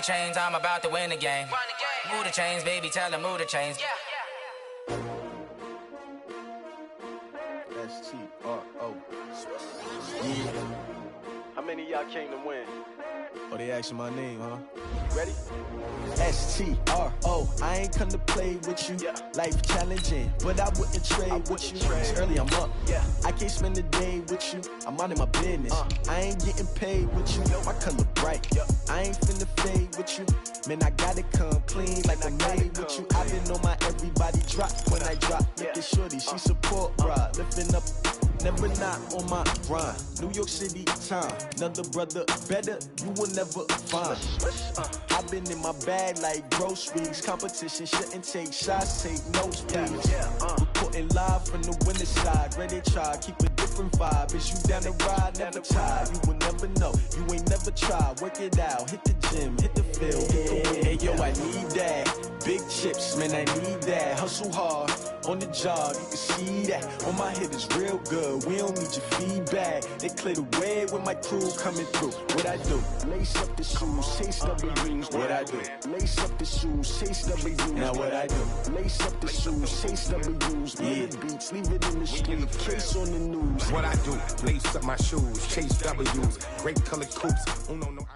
the chains, I'm about to win the game. Move the chains, baby, tell them move the chains. S-T-R-O. Yeah. How many of y'all came to win? Oh, they asking my name, huh? Ready? S-T-R-O. I ain't come to play with you. Yeah. Life challenging, but I wouldn't trade with you. It's early, I'm up. Yeah. I can't spend the day with you. I'm out of my business. I ain't getting paid with you. My color bright. I ain't finna fade with you. Man, I gotta come clean like I'm made with you. I've been on my everybody drop when I drop. Look at shorty, she support ride. Lifting up, never not on my grind. New York City time. Another brother better, you will never find. I've been in my bag like groceries. Competition shouldn't take shots, take notes, please. Reporting live from the winter side. Ready to try, keep a different vibe. Is you down the ride, never tired. You will never know, you ain't never tried. Work it out, hit the gym, hit the field, hit the wind. Hey yo, I need that. Big chips, man, I need that. Hustle hard, on the job, you can see that. On my head is real good, we don't need your feedback. They clear the way when my crew coming through. What I do? Lace up the shoes, chase W's. What I do? Lace up the shoes, chase W's. Now what I do? Lace up the shoes, chase W's. Yeah. Beats, leave it in the street, case on the news. What I do? Lace up my shoes, chase W's. Great colored coupes. Oh no, no.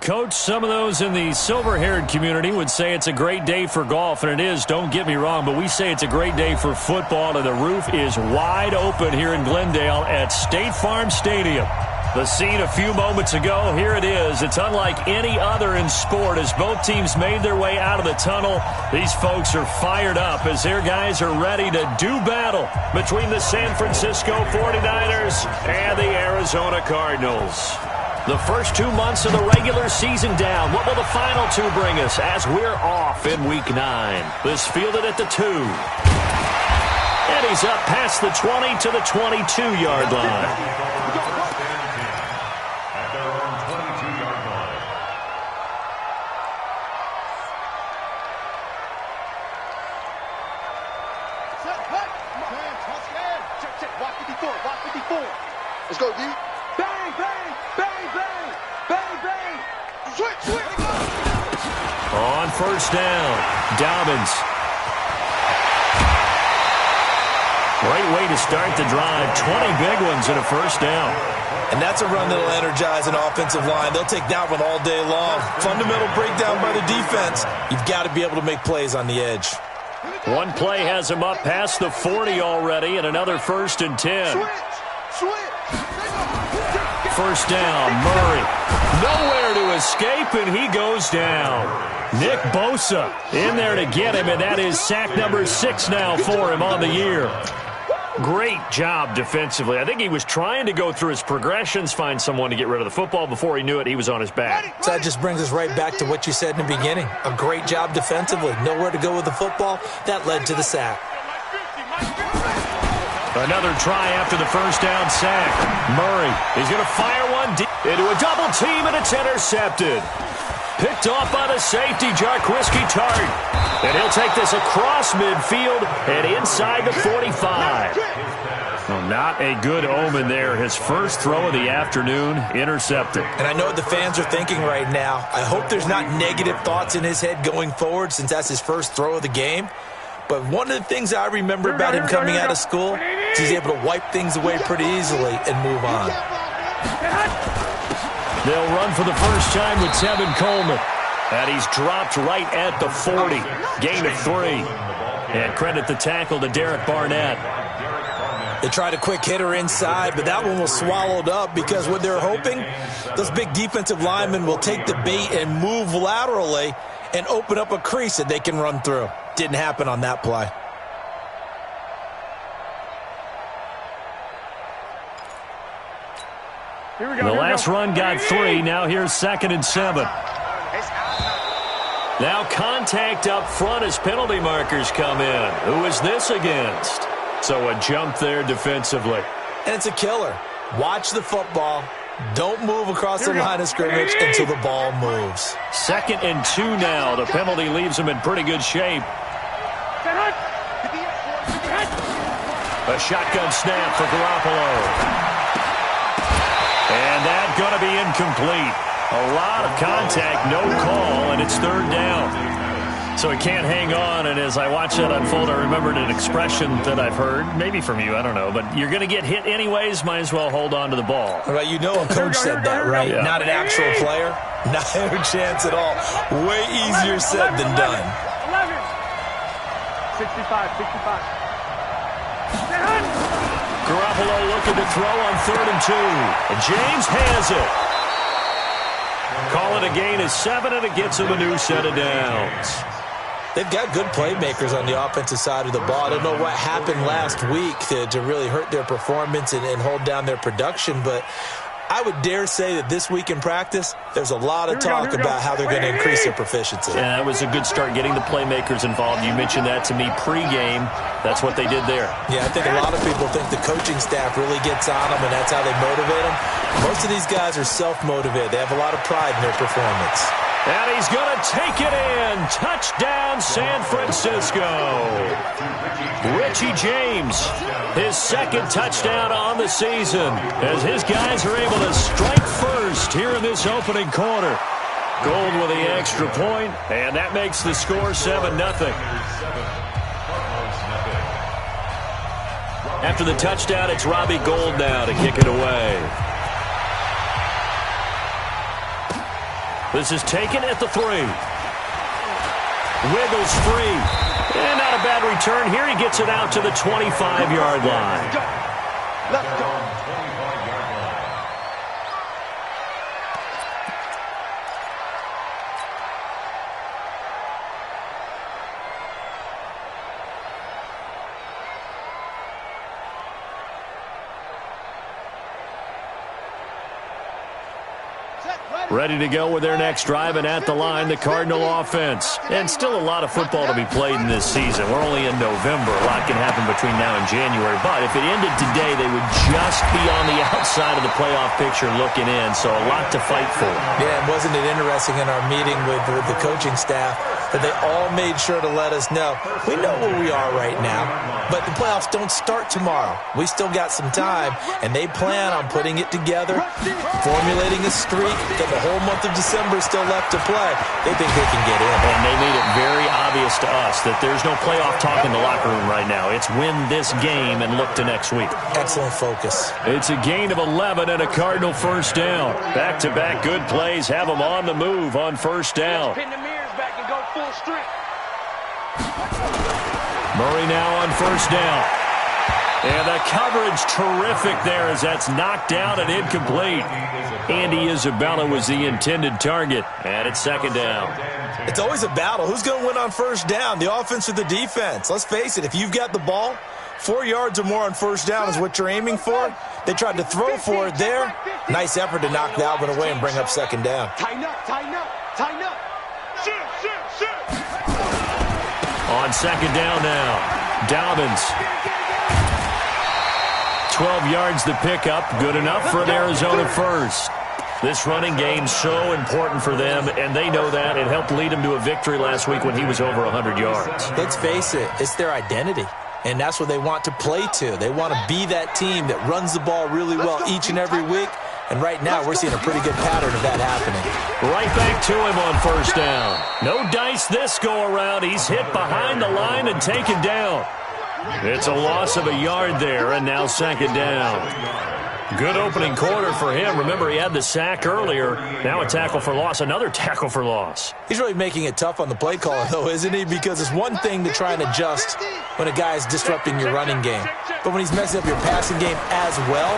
Coach, some of those in the silver-haired community would say it's a great day for golf, and it is, don't get me wrong, but we say it's a great day for football, and the roof is wide open here in Glendale at State Farm Stadium. The scene a few moments ago, here it is. It's unlike any other in sport as both teams made their way out of the tunnel. These folks are fired up as their guys are ready to do battle between the San Francisco 49ers and the Arizona Cardinals. The first 2 months of the regular season down. What will the final two bring us as we're off in Week 9? This fielded at the 2. And he's up past the 20 to the 22-yard line. Let's go, D. Bang, bang, bang, bang, bang, bang. Switch. On first down, Dobbins. Great way to start the drive. 20 big ones in a first down. And that's a run that'll energize an offensive line. They'll take that one all day long. Fundamental breakdown by the defense. You've got to be able to make plays on the edge. One play has him up past the 40 already, and another 1st and 10. First down, Murray. Nowhere to escape, and he goes down. Nick Bosa in there to get him, and that is sack number 6 now for him on the year. Great job defensively. I think he was trying to go through his progressions, find someone to get rid of the football. Before he knew it, he was on his back. So that just brings us right back to what you said in the beginning. A great job defensively. Nowhere to go with the football. That led to the sack. Another try after the first down sack. Murray is going to fire one deep into a double team, and it's intercepted. Picked off by the safety, Jarquiski Tart. And he'll take this across midfield and inside the 45. Well, not a good omen there. His first throw of the afternoon, intercepted. And I know what the fans are thinking right now. I hope there's not negative thoughts in his head going forward since that's his first throw of the game. But one of the things I remember about him coming out of school is he's able to wipe things away pretty easily and move on. They'll run for the first time with Tevin Coleman. And he's dropped right at the 40. Gain of 3. And credit the tackle to Derek Barnett. They tried a quick hitter inside, but that one was swallowed up because what they're hoping, those big defensive linemen will take the bait and move laterally and open up a crease that they can run through. Didn't happen on that play. The last run got 3. Now here's 2nd and 7. Now contact up front as penalty markers come in. Who is this against? So a jump there defensively. And it's a killer. Watch the football. Don't move across the line of scrimmage until the ball moves. 2nd and 2 now. The penalty leaves him in pretty good shape. A shotgun snap for Garoppolo. And that's going to be incomplete. A lot of contact, no call, and it's third down. So he can't hang on, and as I watch that unfold, I remembered an expression that I've heard, maybe from you, I don't know, but you're going to get hit anyways, might as well hold on to the ball. Well, you know a coach said that, right? Yeah. Not an actual player. Not a chance at all. Way easier said than done. 65. Garoppolo looking to throw on 3rd and 2. And James has it. Call it a gain of 7, and it gets him a new set of downs. They've got good playmakers on the offensive side of the ball. I don't know what happened last week to really hurt their performance and hold down their production, but I would dare say that this week in practice, there's a lot of talk about how they're going to increase their proficiency. Yeah, that was a good start getting the playmakers involved. You mentioned that to me pregame. That's what they did there. Yeah, I think a lot of people think the coaching staff really gets on them, and that's how they motivate them. Most of these guys are self-motivated. They have a lot of pride in their performance. And he's going to take it in. Touchdown, San Francisco. Richie James, his 2nd touchdown on the season, as his guys are able to strike first here in this opening quarter. Gold with the extra point, and that makes the score 7-0. After the touchdown, it's Robbie Gould now to kick it away. This is taken at the 3. Wiggles free. And not a bad return here. He gets it out to the 25-yard line. Let's go. Ready to go with their next drive, and at the line, the Cardinal offense. And still a lot of football to be played in this season. We're only in November. A lot can happen between now and January. But if it ended today, they would just be on the outside of the playoff picture looking in. So a lot to fight for. Yeah, and wasn't it interesting in our meeting with the coaching staff that they all made sure to let us know, we know where we are right now, but the playoffs don't start tomorrow. We still got some time, and they plan on putting it together, formulating a streak, that the whole month of December is still left to play. They think they can get in. And they made it very obvious to us that there's no playoff talk in the locker room right now. It's win this game and look to next week. Excellent focus. It's a gain of 11 and a Cardinal first down. Back-to-back good plays have them on the move on first down. Pin the mirrors back and go full strength. Murray now on first down. And the coverage terrific there as that's knocked down and incomplete. Andy Isabella was the intended target, and it's 2nd down. It's always a battle. Who's going to win on first down, the offense or the defense? Let's face it, if you've got the ball, 4 yards or more on first down is what you're aiming for. They tried to throw for it there. Nice effort to knock that one away and bring up 2nd down. Tighten up. Shoot. On 2nd down now, Dobbins. 12 yards the pickup, good enough for an Arizona first. This running game so important for them, and they know that. It helped lead them to a victory last week when he was over 100 yards. Let's face it, it's their identity, and that's what they want to play to. They want to be that team that runs the ball really well each and every week, and right now we're seeing a pretty good pattern of that happening. Right back to him on first down. No dice this go-around. He's hit behind the line and taken down. It's a loss of a yard there, and now 2nd down. Good opening quarter for him. Remember, he had the sack earlier. Now a tackle for loss, another tackle for loss. He's really making it tough on the play call, though, isn't he? Because it's one thing to try and adjust when a guy is disrupting your running game. But when he's messing up your passing game as well,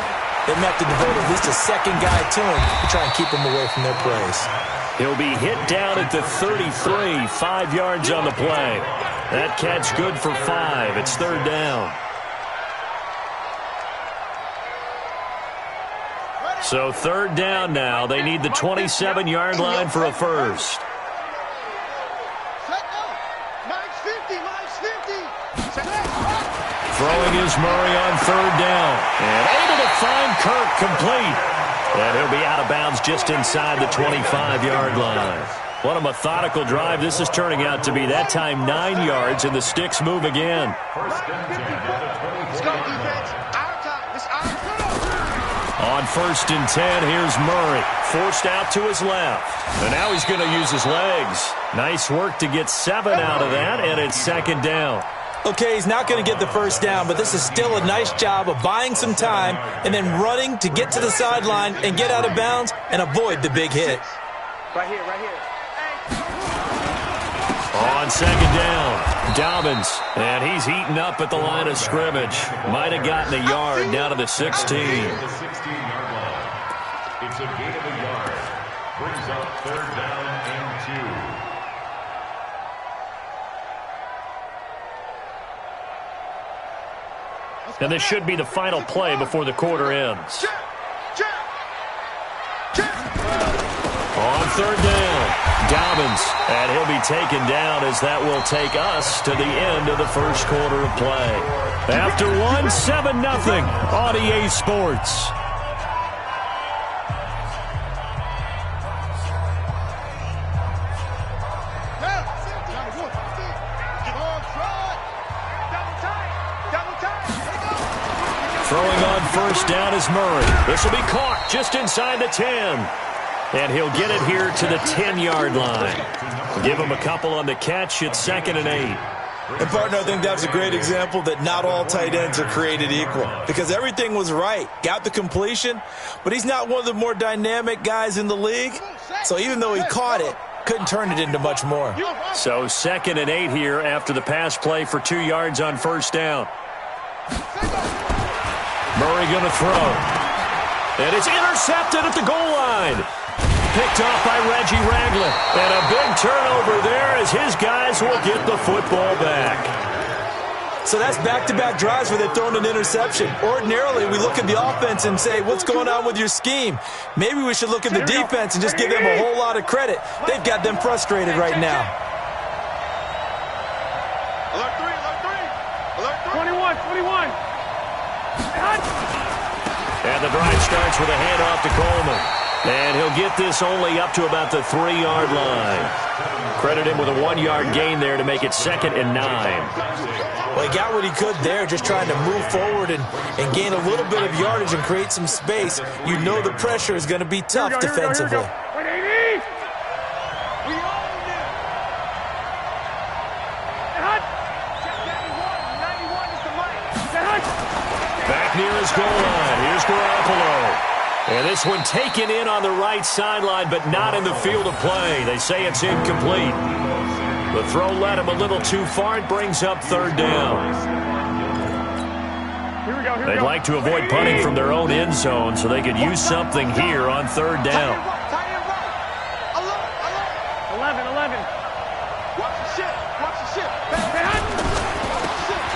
they may have to devote at least a second guy to him to try and keep him away from their plays. He'll be hit down at the 33, 5 yards on the play. That catch good for 5. It's 3rd down. So 3rd down now. They need the 27-yard line for a first. Throwing is Murray on 3rd down. And able to find Kirk complete. And he'll be out of bounds just inside the 25-yard line. What a methodical drive this is turning out to be. That time 9 yards, and the sticks move again. Let's go, defense. Our time. It's our time. On 1st and 10, here's Murray. Forced out to his left. And now he's going to use his legs. Nice work to get 7 out of that, and it's 2nd down. Okay, he's not going to get the first down, but this is still a nice job of buying some time and then running to get to the sideline and get out of bounds and avoid the big hit. Right here, right here. On 2nd down, Dobbins, and he's heating up at the line of scrimmage. Might have gotten a yard down to the 16. It's a gain of a yard. Brings up 3rd down and 2. And this should be the final play before the quarter ends. On 3rd down, Dobbins, and he'll be taken down as that will take us to the end of the first quarter of play. After 1, 7-0 on EA Sports. Throwing on 1st down is Murray. This will be caught just inside the 10. And he'll get it here to the 10-yard line. Give him a couple on the catch. It's 2nd and 8. And, partner, I think that's a great example that not all tight ends are created equal. Because everything was right. Got the completion. But he's not one of the more dynamic guys in the league. So even though he caught it, couldn't turn it into much more. So 2nd and 8 here after the pass play for 2 yards on 1st down. Murray going to throw. And it's intercepted at the goal line. Picked off by Reggie Ragland. And a big turnover there as his guys will get the football back. So that's back-to-back drives where they've thrown an interception. Ordinarily, we look at the offense and say, what's going on with your scheme? Maybe we should look at the defense and just give them a whole lot of credit. They've got them frustrated right now. Alert 3. 21. And the drive starts with a handoff to Coleman. And he'll get this only up to about the 3-yard line. Credit him with a 1-yard gain there to make it 2nd and 9. Well, he got what he could there, just trying to move forward and gain a little bit of yardage and create some space. You know the pressure is going to be tough defensively. Back near his goal line. Here's Garoppolo. And this one taken in on the right sideline, but not in the field of play. They say it's incomplete. The throw led him a little too far. It brings up 3rd down. They'd like to avoid punting from their own end zone so they could use something here on 3rd down. 11. Watch the ship.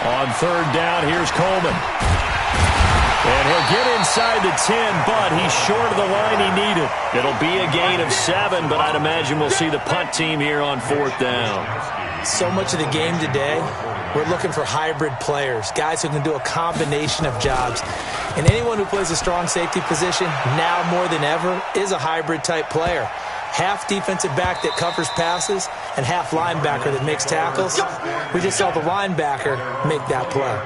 On 3rd down, here's Coleman. And he'll get inside the 10, but he's short of the line he needed. It'll be a gain of 7, but I'd imagine we'll see the punt team here on 4th down. So much of the game today, we're looking for hybrid players, guys who can do a combination of jobs. And anyone who plays a strong safety position, now more than ever, is a hybrid-type player. Half defensive back that covers passes and half linebacker that makes tackles. We just saw the linebacker make that play.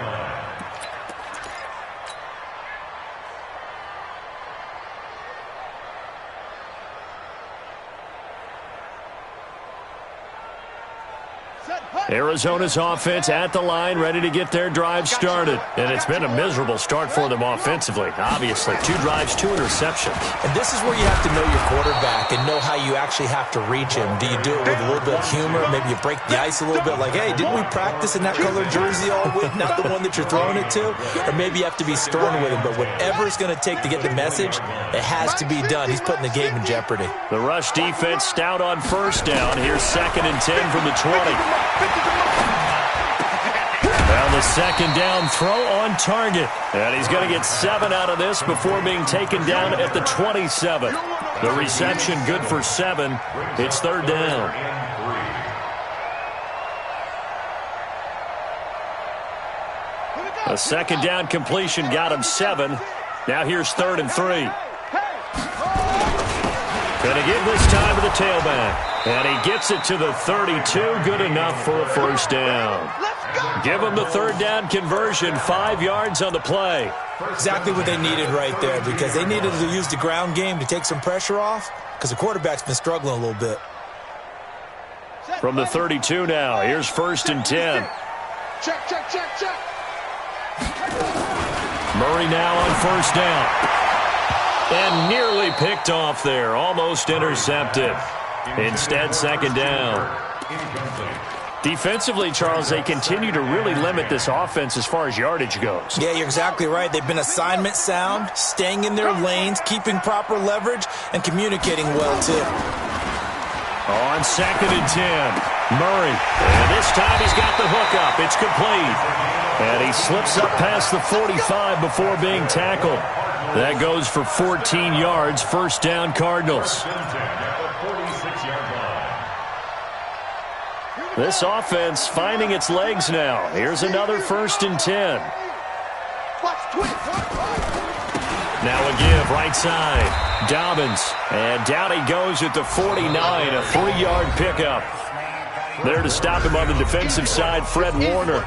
Arizona's offense at the line, ready to get their drive started. And it's been a miserable start for them offensively, obviously. 2 drives, 2 interceptions. And this is where you have to know your quarterback and know how you actually have to reach him. Do you do it with a little bit of humor? Maybe you break the ice a little bit like, hey, didn't we practice in that colored jersey all week, not the one that you're throwing it to? Or maybe you have to be stern with him. But whatever it's going to take to get the message, it has to be done. He's putting the game in jeopardy. The rush defense stout on 1st down. Here's 2nd and 10 from the 20. Well, the 2nd down throw on target. And he's going to get 7 out of this before being taken down at the 27. The reception good for 7. It's 3rd down. A 2nd down completion got him 7. Now here's 3rd and 3. Going to give this time to the tailback. And he gets it to the 32. Good enough for a 1st down. Give him the 3rd down conversion. 5 yards on the play. Exactly what they needed right there, because they needed to use the ground game to take some pressure off, because the quarterback's been struggling a little bit. From the 32 now, here's 1st and 10. Check, check, check, check. Murray now on 1st down. And nearly picked off there, almost intercepted. Instead, 2nd down. Defensively, Charles, they continue to really limit this offense as far as yardage goes. Yeah, you're exactly right. They've been assignment sound, staying in their lanes, keeping proper leverage, and communicating well, too. On 2nd and 10, Murray. And this time he's got the hookup. It's complete. And he slips up past the 45 before being tackled. That goes for 14 yards, 1st down Cardinals. This offense finding its legs now. Here's another 1st and 10. Now a give, right side. Dobbins. And down he goes at the 49, a 3-yard pickup. There to stop him on the defensive side, Fred Warner.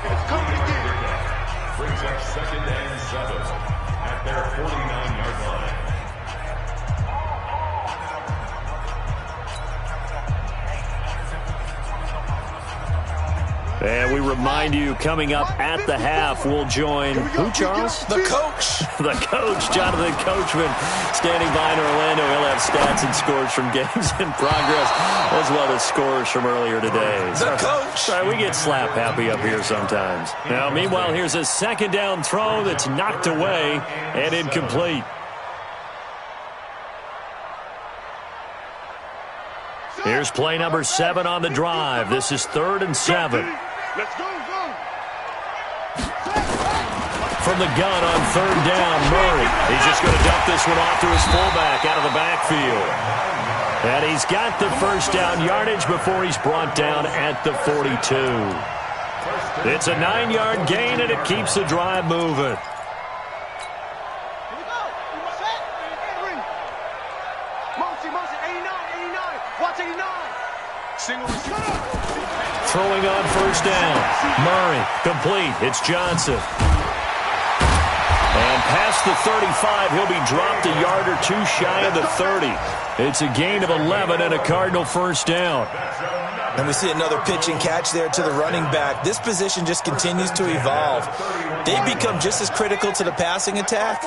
Brings up 2nd and 7 at their 49-yard line. And we remind you, coming up at the half, we'll join who, Charles? The coach. The coach, Jonathan Coachman, standing by in Orlando. He'll have stats and scores from games in progress, as well as scores from earlier today. The coach. Sorry, we get slap happy up here sometimes. Now, meanwhile, here's a 2nd down throw that's knocked away and incomplete. Here's play number 7 on the drive. This is 3rd and 7. Let's go, go. From the gun on 3rd down, Murray. He's just going to dump this one off to his fullback out of the backfield. And he's got the 1st down yardage before he's brought down at the 42. It's a 9-yard gain, and it keeps the drive moving. Throwing on 1st down. Murray, complete. It's Johnson. And past the 35, he'll be dropped a yard or 2 shy of the 30. It's a gain of 11 and a Cardinal 1st down. And we see another pitch and catch there to the running back. This position just continues to evolve. They become just as critical to the passing attack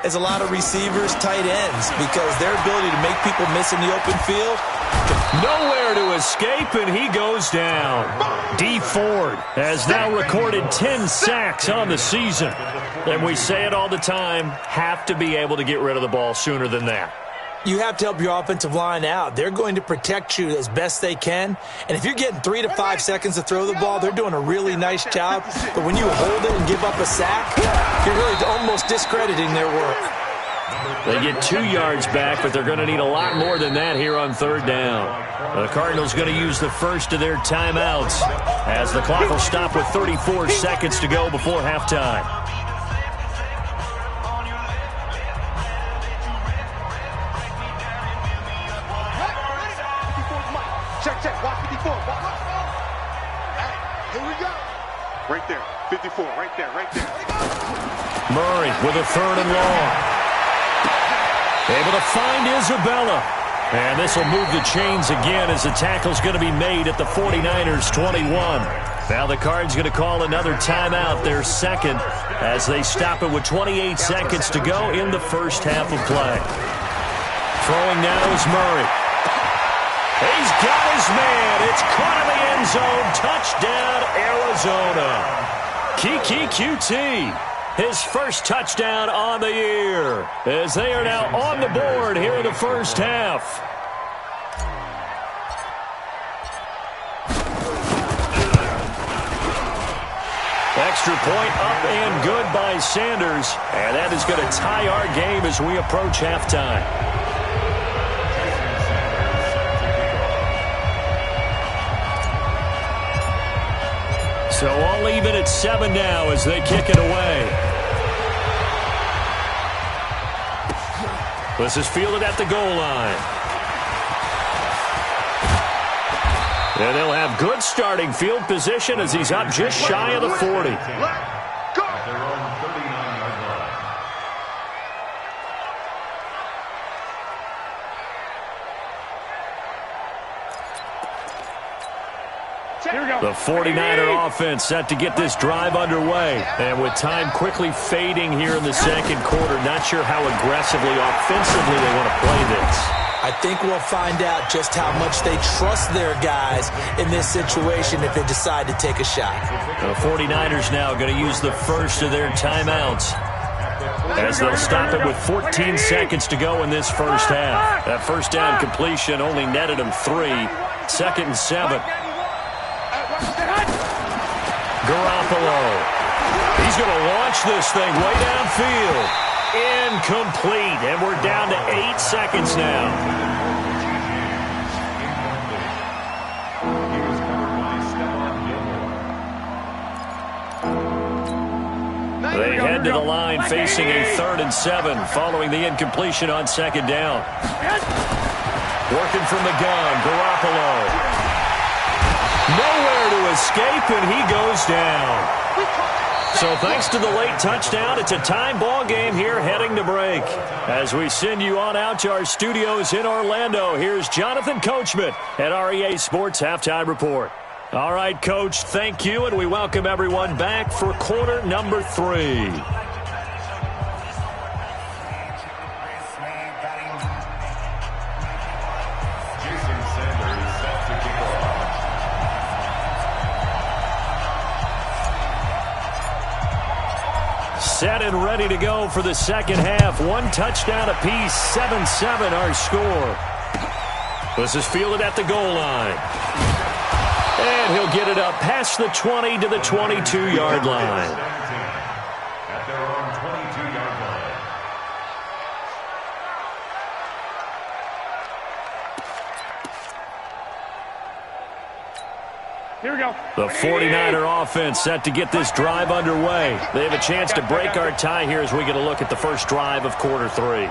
as a lot of receivers, tight ends, because their ability to make people miss in the open field. Nowhere to escape, and he goes down. D. Ford has now recorded 10 sacks on the season. And we say it all the time, have to be able to get rid of the ball sooner than that. You have to help your offensive line out. They're going to protect you as best they can. And if you're getting 3 to 5 seconds to throw the ball, they're doing a really nice job. But when you hold it and give up a sack, you're really almost discrediting their work. They get 2 yards back, but they're going to need a lot more than that here on 3rd down. The Cardinals going to use the first of their timeouts as the clock will stop with 34 seconds to go before halftime. Check, check. Watch 54. Here we go. Right there. 54. Right there. Right there. Murray with a 3rd and long. Able to find Isabella. And this will move the chains again as the tackle's going to be made at the 49ers 21. Now the Cards going to call another timeout, their 2nd, as they stop it with 28 seconds to go in the first half of play. Throwing now is Murray. He's got his man. It's caught in the end zone. Touchdown, Arizona. Keke QT. His first touchdown on the year as they are now on the board here in the first half. Extra point up and good by Sanders. And that is going to tie our game as we approach halftime. So all even at 7 now as they kick it away. This is fielded at the goal line. And they'll have good starting field position as he's up just shy of the 40. The 49er offense set to get this drive underway. And with time quickly fading here in the second quarter, not sure how aggressively, offensively they want to play this. I think we'll find out just how much they trust their guys in this situation if they decide to take a shot. The 49ers now going to use the first of their timeouts, as they'll stop it with 14 seconds to go in this first half. That first down completion only netted them 3. 2nd and 7. Garoppolo. He's going to launch this thing way downfield. Incomplete. And we're down to 8 seconds now. They head to the line facing a 3rd and 7 following the incompletion on 2nd down. Working from the gun, Garoppolo. Nowhere to escape, and he goes down. So thanks to the late touchdown, it's a time ball game here heading to break. As we send you on out to our studios in Orlando, here's Jonathan Coachman at REA Sports Halftime Report. All right, Coach, thank you, and we welcome everyone back for quarter number 3. Set and ready to go for the second half. 1 touchdown apiece, 7-7 our score. This is fielded at the goal line. And he'll get it up past the 20 to the 22-yard line. At their own 22-yard line. Here we go. The 49er offense set to get this drive underway. They have a chance to break our tie here as we get a look at the first drive of quarter 3.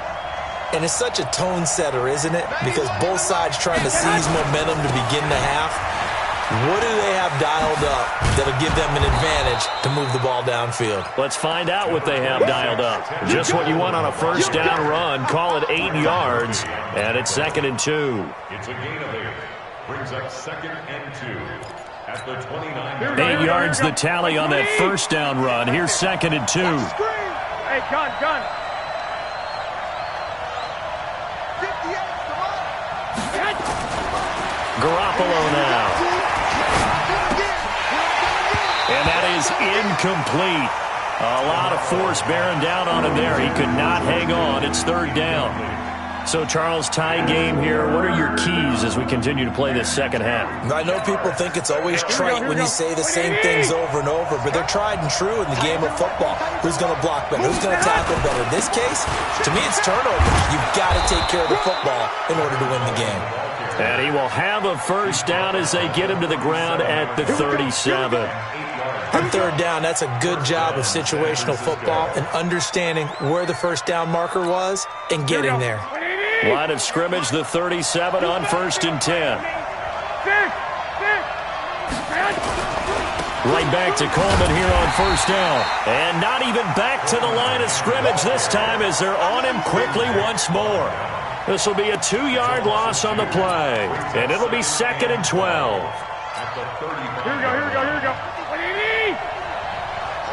And it's such a tone setter, isn't it? Because both sides trying to seize momentum to begin the half. What do they have dialed up that'll give them an advantage to move the ball downfield? Let's find out what they have dialed up. Just what you want on a first down run. Call it 8 yards, and it's 2nd and 2. It's a gain of 8. Brings up 2nd and 2. At the 29. 8 yards the tally on that first down run. Here's 2nd and 2. Hey, gun. 58, come on. Garoppolo now. And that is incomplete. A lot of force bearing down on him there. He could not hang on. It's 3rd down. So, Charles, tie game here. What are your keys as we continue to play this second half? I know people think it's always trite when you say the same things over and over, but they're tried and true in the game of football. Who's going to block better? Who's going to tackle better? In this case, to me, it's turnovers. You've got to take care of the football in order to win the game. And he will have a first down as they get him to the ground at the 37. On 3rd down, that's a good job of situational football and understanding where the first down marker was and getting there. Line of scrimmage, the 37 on 1st and 10. Right back to Coleman here on first down. And not even back to the line of scrimmage this time as they're on him quickly once more. This will be a 2-yard loss on the play. And it'll be 2nd and 12. Here we go.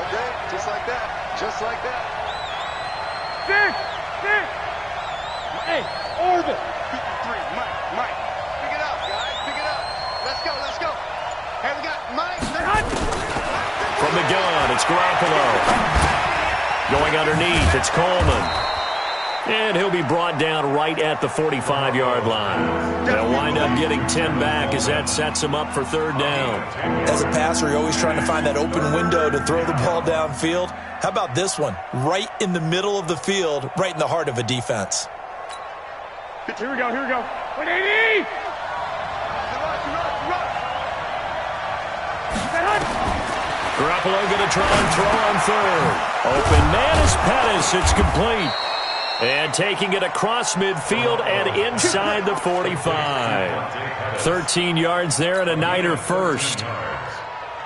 Okay, just like that. Six. Hey, Orville. 3, Mike. Pick it up, guys. Pick it up. Let's go. Hey, we got Mike. From the gun, it's Garoppolo. Going underneath, it's Coleman. And he'll be brought down right at the 45-yard line. They'll wind up getting 10 back as that sets him up for 3rd down. As a passer, you're always trying to find that open window to throw the ball downfield. How about this one? Right in the middle of the field, right in the heart of a defense. Here we go. 180! Garoppolo going to try and throw on 3rd. Open man is Pettis. It's complete. And taking it across midfield and inside the 45. 13 yards there and a Niner first.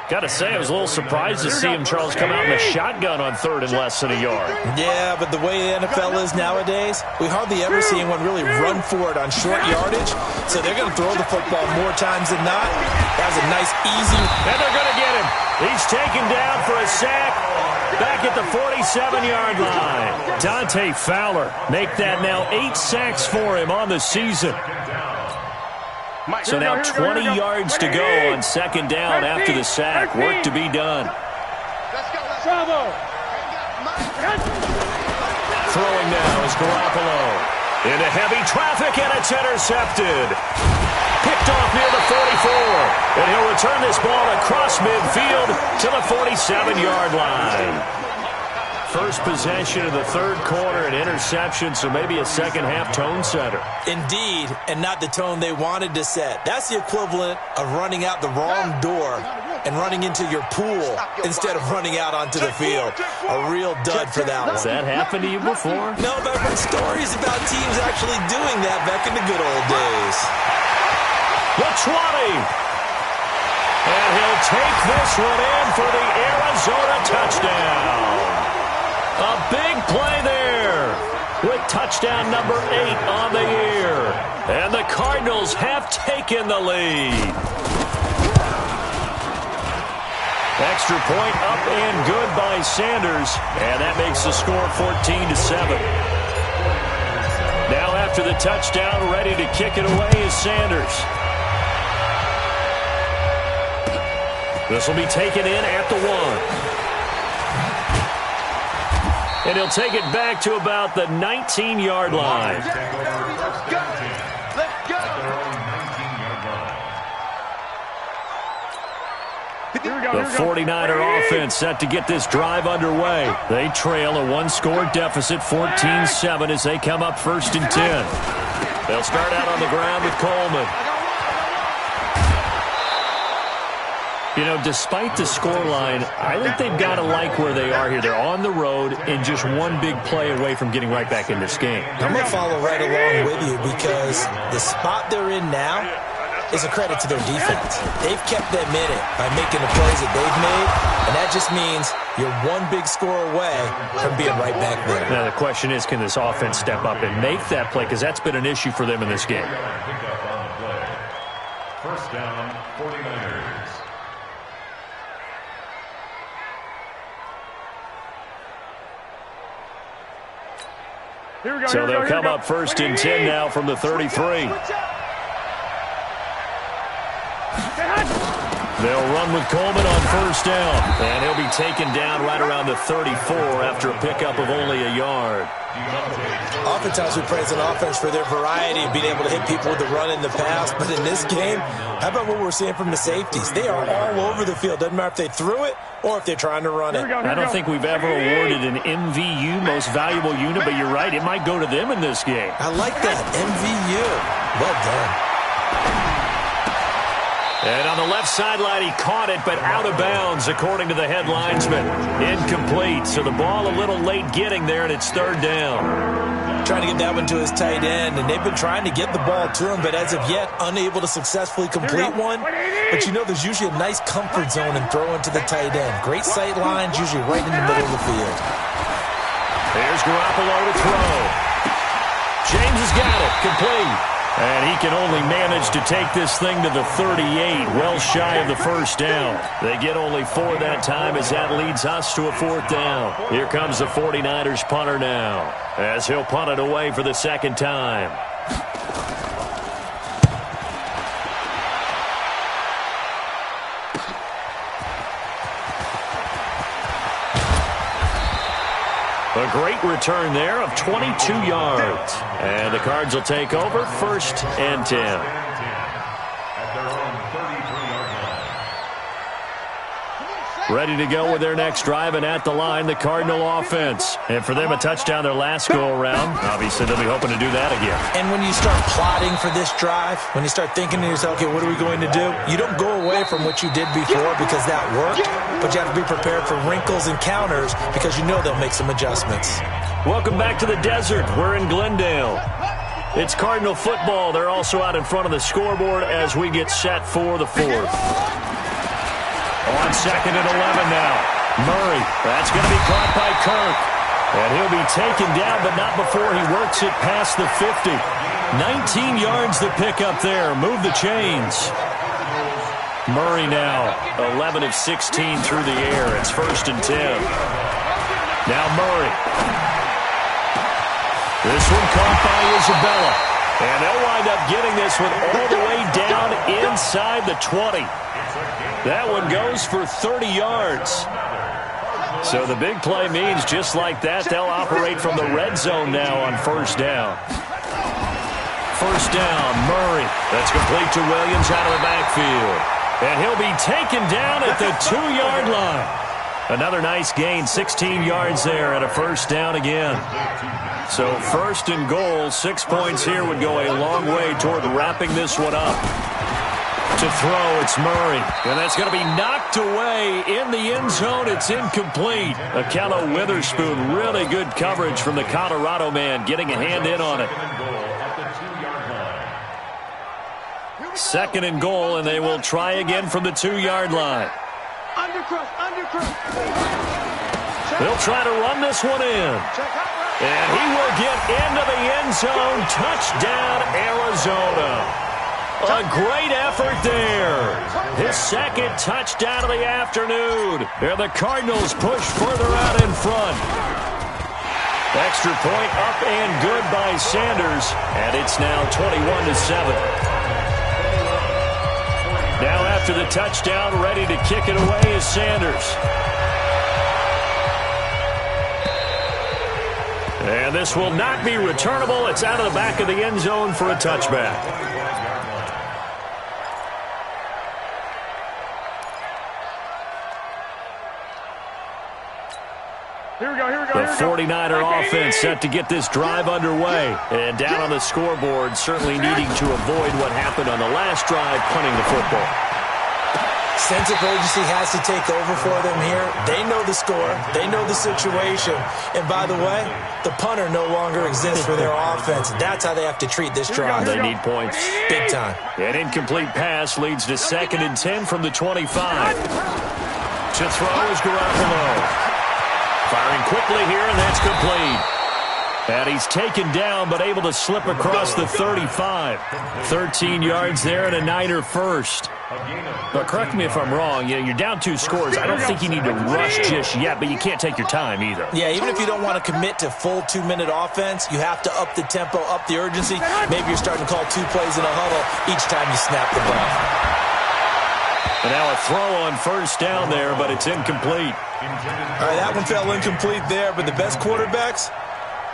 Got to say, I was a little surprised to see him, Charles, come out in a shotgun on third and less than a yard. Yeah, but the way the NFL is nowadays, we hardly ever see anyone really run for it on short yardage. So they're going to throw the football more times than not. That was a nice, easy. And they're going to get him. He's taken down for a sack back at the 47-yard line. Dante Fowler make that now 8 sacks for him on the season. So now 20 yards to go on second down after the sack. Work to be done. Throwing now is Garoppolo. Into heavy traffic, and it's intercepted. Picked off near the 44. And he'll return this ball across midfield to the 47-yard line. First possession of the third quarter, an interception, so maybe a second-half tone setter. Indeed, and not the tone they wanted to set. That's the equivalent of running out the wrong door and running into your pool instead of running out onto the field. A real dud for that one. Has that happened to you before? No, but I've heard stories about teams actually doing that back in the good old days. The 20. And he'll take this one in for the Arizona touchdown. A big play there with touchdown number 8 on the year. And the Cardinals have taken the lead. Extra point up and good by Sanders. And that makes the score 14-7. Now after the touchdown, ready to kick it away is Sanders. This will be taken in at the 1. And he'll take it back to about the 19-yard line. Let's go. The 49er offense set to get this drive underway. They trail a one-score deficit, 14-7, as they come up 1st and 10. They'll start out on the ground with Coleman. You know, despite the scoreline, I think they've got to like where they are here. They're on the road and just one big play away from getting right back in this game. I'm going to follow right along with you because the spot they're in now is a credit to their defense. They've kept them in it by making the plays that they've made, and that just means you're one big score away from being right back there. Now, the question is, can this offense step up and make that play? Because that's been an issue for them in this game. First down, 49ers. So they'll come up 1st and 10 now from the 33. They'll run with Coleman on 1st down. And he'll be taken down right around the 34 after a pickup of only a yard. Oftentimes we praise an offense for their variety of being able to hit people with the run in the pass. But in this game, how about what we're seeing from the safeties? They are all over the field. Doesn't matter if they threw it or if they're trying to run it. I don't think we've ever awarded an MVU, most valuable unit, but you're right, it might go to them in this game. I like that, MVU. Well done. And on the left sideline, he caught it, but out of bounds, according to the head linesman. Incomplete, so the ball a little late getting there, and it's 3rd down. Trying to get that one to his tight end, and they've been trying to get the ball to him, but as of yet, unable to successfully complete one. But you know there's usually a nice comfort zone in throwing to the tight end. Great sight lines, usually right in the middle of the field. Here's Garoppolo to throw. James has got it, complete. And he can only manage to take this thing to the 38, well shy of the 1st down. They get only 4 that time as that leads us to a 4th down. Here comes the 49ers punter now, as he'll punt it away for the 2nd time. A great return there of 22 yards. And the Cards will take over 1st and 10. At their own 33-yard line. Ready to go with their next drive, and at the line, the Cardinal offense. And for them, a touchdown their last go-around. Obviously, they'll be hoping to do that again. And when you start plotting for this drive, when you start thinking to yourself, okay, what are we going to do? You don't go away from what you did before because that worked, but you have to be prepared for wrinkles and counters because you know they'll make some adjustments. Welcome back to the desert. We're in Glendale. It's Cardinal football. They're also out in front of the scoreboard as we get set for the 4th. On 2nd and 11 now. Murray, that's going to be caught by Kirk. And he'll be taken down, but not before he works it past the 50. 19 yards to pick up there. Move the chains. Murray now 11 of 16 through the air. It's 1st and 10. Now Murray. This one caught by Isabella. And they'll wind up getting this one all the way down inside the 20. That one goes for 30 yards. So the big play means just like that, they'll operate from the red zone now on 1st down. 1st down, Murray. That's complete to Williams out of the backfield. And he'll be taken down at the 2-yard line. Another nice gain, 16 yards there at a 1st down again. So 1st and goal, 6 points here would go a long way toward wrapping this one up. To throw, it's Murray. And that's going to be knocked away in the end zone. It's incomplete. Akello Witherspoon, really good coverage from the Colorado man, getting a hand in on it. 2nd and goal, and they will try again from the 2-yard line. They'll try to run this one in. And he will get into the end zone. Touchdown, Arizona. A great effort there. His 2nd touchdown of the afternoon. And the Cardinals push further out in front. Extra point up and good by Sanders. And it's now 21-7. Now after the touchdown, ready to kick it away is Sanders. And this will not be returnable. It's out of the back of the end zone for a touchback. The 49er offense set to get this drive underway. And down on the scoreboard, certainly needing to avoid what happened on the last drive, punting the football. Sense of urgency has to take over for them here. They know the score. They know the situation. And by the way, the punter no longer exists for their offense. That's how they have to treat this drive. They need points. Big time. An incomplete pass leads to 2nd and 10 from the 25. To throw is Garoppolo. Firing quickly here, and that's complete. And he's taken down, but able to slip across the 35. 13 yards there and a Niner first. But correct me if I'm wrong. You're down 2 scores. I don't think you need to rush just yet, but you can't take your time either. Yeah, even if you don't want to commit to full 2-minute offense, you have to up the tempo, up the urgency. Maybe you're starting to call 2 plays in a huddle each time you snap the ball. And now a throw on 1st down there, but it's incomplete. All right, that one fell incomplete there, but the best quarterbacks,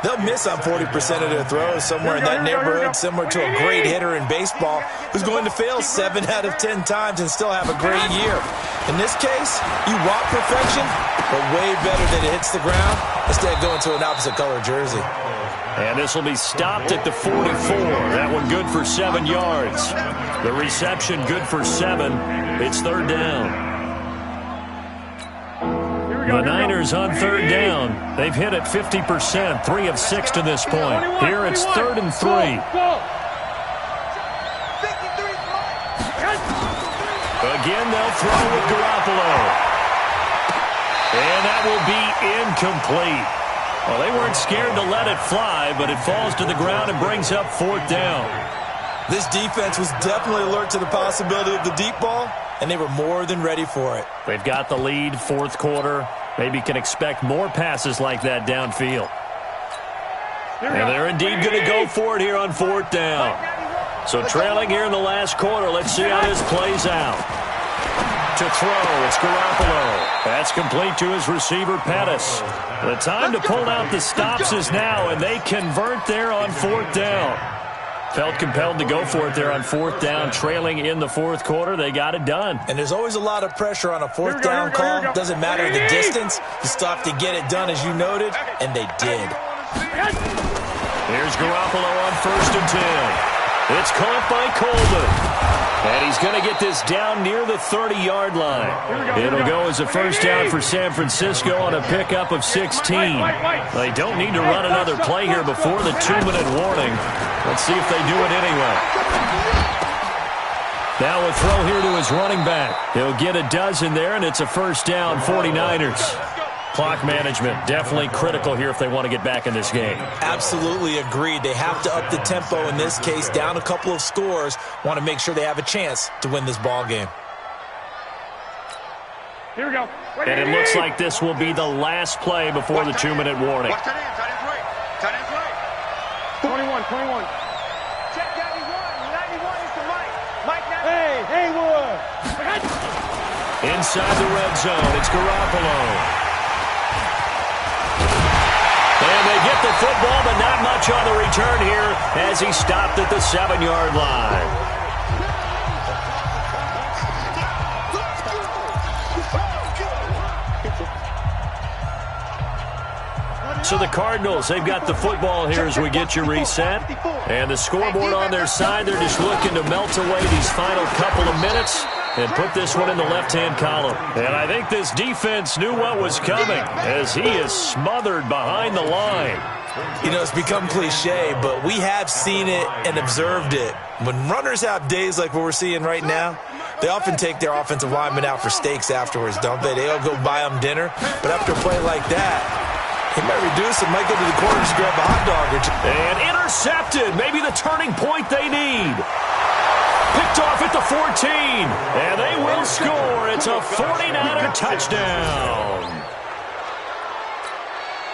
they'll miss on 40% of their throws, somewhere in that neighborhood, similar to a great hitter in baseball who's going to fail 7 out of 10 times and still have a great year. In this case, you want perfection, but way better that it hits the ground instead of going to an opposite color jersey. And this will be stopped at the 44. That one good for 7 yards. The reception good for 7. It's 3rd down. The Niners on 3rd down. They've hit it 50%, 3 of 6 to this point. Here it's 3rd and 3. Again, they'll throw with Garoppolo. And that will be incomplete. Well, they weren't scared to let it fly, but it falls to the ground and brings up 4th down. This defense was definitely alert to the possibility of the deep ball, and they were more than ready for it. They've got the lead, 4th quarter. Maybe can expect more passes like that downfield. And they're indeed going to go for it here on 4th down. So trailing here in the last quarter, let's see how this plays out. To throw, it's Garoppolo. That's complete to his receiver, Pettis. The time to pull out the stops is now, and they convert there on 4th down. Felt compelled to go for it there on 4th down, trailing in the 4th quarter. They got it done. And there's always a lot of pressure on a 4th down call. Doesn't matter the distance. You still have to get it done, as you noted, and they did. Here's Garoppolo on 1st and 10. It's caught by Coleman. And he's going to get this down near the 30-yard line. It'll go as a 1st down for San Francisco on a pickup of 16. They don't need to run another play here before the 2-minute warning. Let's see if they do it anyway. Now a throw here to his running back. He'll get a dozen there, and it's a first down, 49ers. Clock management definitely critical here if they want to get back in this game. Absolutely agreed. They have to up the tempo in this case, down a couple of scores. Want to make sure they have a chance to win this ball game. Here we go. And it looks like this will be the last play before the 2-minute warning. Watch tight end, tight end's right. Tight end's right. 21. Check 91. 91 is the Mike. Mike now. Hey, Haywood. Inside the red zone, it's Garoppolo. And they get the football, but not much on the return here as he stopped at the 7-yard line. So the Cardinals, they've got the football here as we get you reset. And the scoreboard on their side, they're just looking to melt away these final couple of minutes and put this one in the left-hand column. And I think this defense knew what was coming as he is smothered behind the line. You know, it's become cliche, but we have seen it and observed it. When runners have days like what we're seeing right now, they often take their offensive linemen out for steaks afterwards, don't they? They'll go buy them dinner. But after a play like that, he might reduce it, might go to the corner to grab a hot dog or two. And intercepted. Maybe the turning point they need. Picked off at the 14. And they will score. It's a 49er touchdown.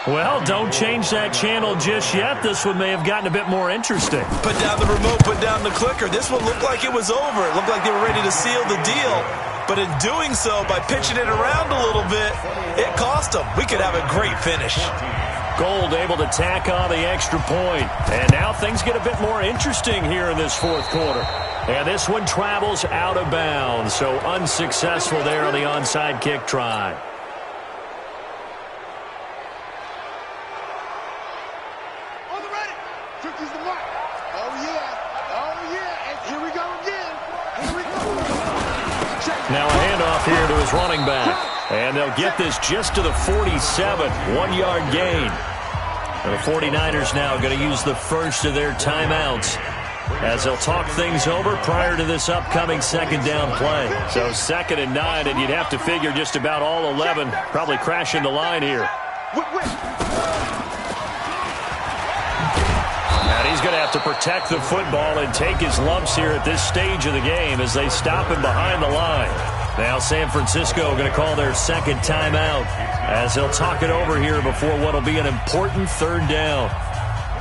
Well, don't change that channel just yet. This one may have gotten a bit more interesting. Put down the remote, put down the clicker. This one looked like it was over. It looked like they were ready to seal the deal. But in doing so, by pitching it around a little bit, it cost them. We could have a great finish. Gold able to tack on the extra point. And now things get a bit more interesting here in this fourth quarter. And this one travels out of bounds. So unsuccessful there on the onside kick try. On the ready. 50's the mark. Oh, yeah. And here we go again. Now a handoff here to his running back. And they'll get this just to the 47. 1-yard gain. And the 49ers now going to use the first of their timeouts as they'll talk things over prior to this upcoming second down play. So 2nd and 9, and you'd have to figure just about all 11 probably crashing the line here. And he's going to have to protect the football and take his lumps here at this stage of the game as they stop him behind the line. Now San Francisco going to call their second timeout as they'll talk it over here before what will be an important third down.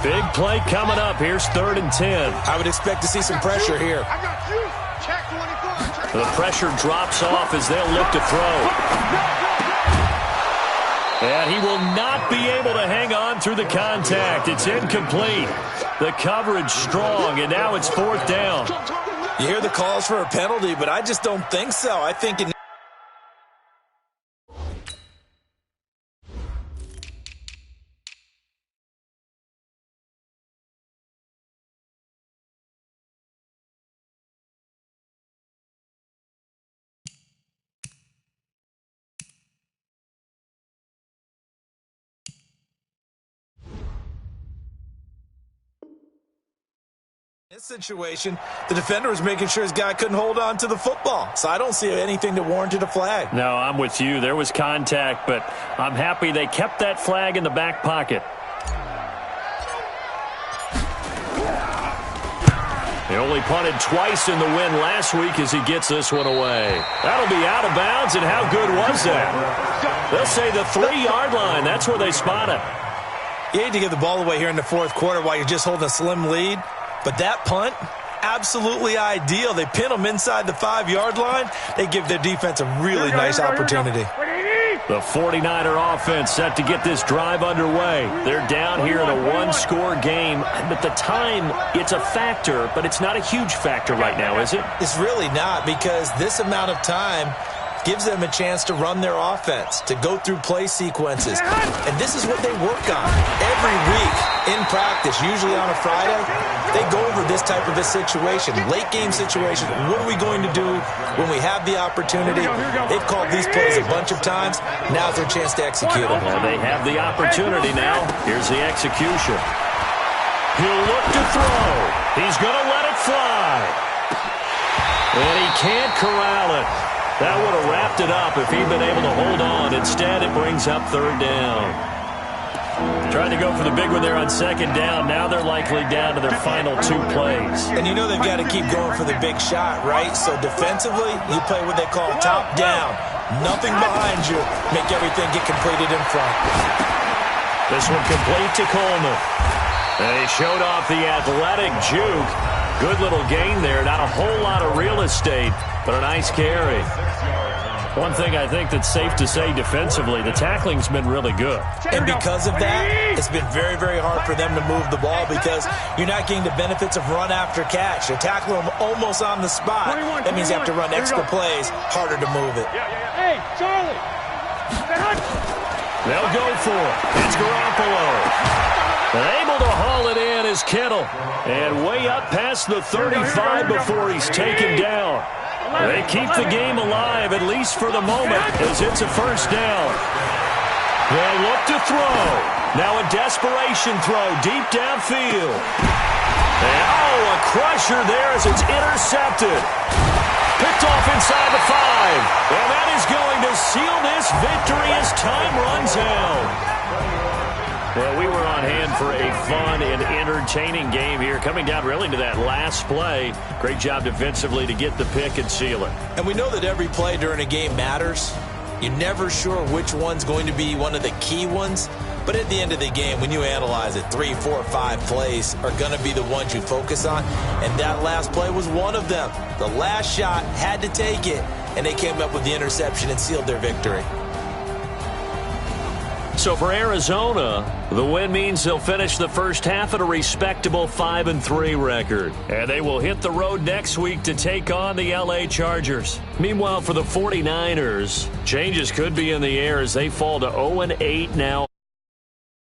Big play coming up. Here's 3rd and 10. I would expect to see some pressure here. I got you. Check 24. The pressure drops off as they'll look to throw. And he will not be able to hang on through the contact. It's incomplete. The coverage strong, and now it's 4th down. You hear the calls for a penalty, but I just don't think so. I think it In this situation, the defender was making sure his guy couldn't hold on to the football. So I don't see anything that warranted a flag. No, I'm with you. There was contact, but I'm happy they kept that flag in the back pocket. He only punted twice in the win last week as he gets this one away. That'll be out of bounds, and how good was that? They'll say the 3-yard line. That's where they spot it. You hate to give the ball away here in the fourth quarter while you're just holding a slim lead. But that punt, absolutely ideal. They pin them inside the 5-yard line. They give their defense a really nice opportunity. The 49er offense set to get this drive underway. They're down here in a 1-score game. But the time, it's a factor, but it's not a huge factor right now, is it? It's really not, because this amount of time gives them a chance to run their offense, to go through play sequences. And this is what they work on every week in practice, usually on a Friday. They go over this type of a situation, late game situation. What are we going to do when we have the opportunity? They've called these plays a bunch of times. Now's their chance to execute them. Well, they have the opportunity now. Here's the execution. He'll look to throw. He's going to let it fly. And he can't corral it. That would have wrapped it up if he'd been able to hold on. Instead, it brings up third down. Trying to go for the big one there on second down. Now they're likely down to their final 2 plays. And you know they've got to keep going for the big shot, right? So defensively, you play what they call top down. Nothing behind you. Make everything get completed in front. This one complete to Coleman. And he showed off the athletic juke. Good little gain there. Not a whole lot of real estate, but a nice carry. One thing I think that's safe to say defensively, the tackling's been really good. And because of that, it's been very, very hard for them to move the ball because you're not getting the benefits of run after catch. You're tackling them almost on the spot. That means you have to run extra plays, harder to move it. Hey, Charlie! They'll go for it. It's Garoppolo. Able to haul it in is Kittle. And way up past the 35 before he's taken down. They keep the game alive, at least for the moment, as it's a first down. They'll look to throw. Now a desperation throw deep downfield. And, a crusher there as it's intercepted. Picked off inside the 5. And that is going to seal this victory as time runs out. Well, we were on hand for a fun and entertaining game here, coming down really to that last play. Great job defensively to get the pick and seal it. And we know that every play during a game matters. You're never sure which one's going to be one of the key ones. But at the end of the game, when you analyze it, 3, 4, 5 plays are going to be the ones you focus on. And that last play was one of them. The last shot had to take it, and they came up with the interception and sealed their victory. So for Arizona, the win means they'll finish the first half at a respectable 5-3 record. And they will hit the road next week to take on the LA Chargers. Meanwhile, for the 49ers, changes could be in the air as they fall to 0-8 now.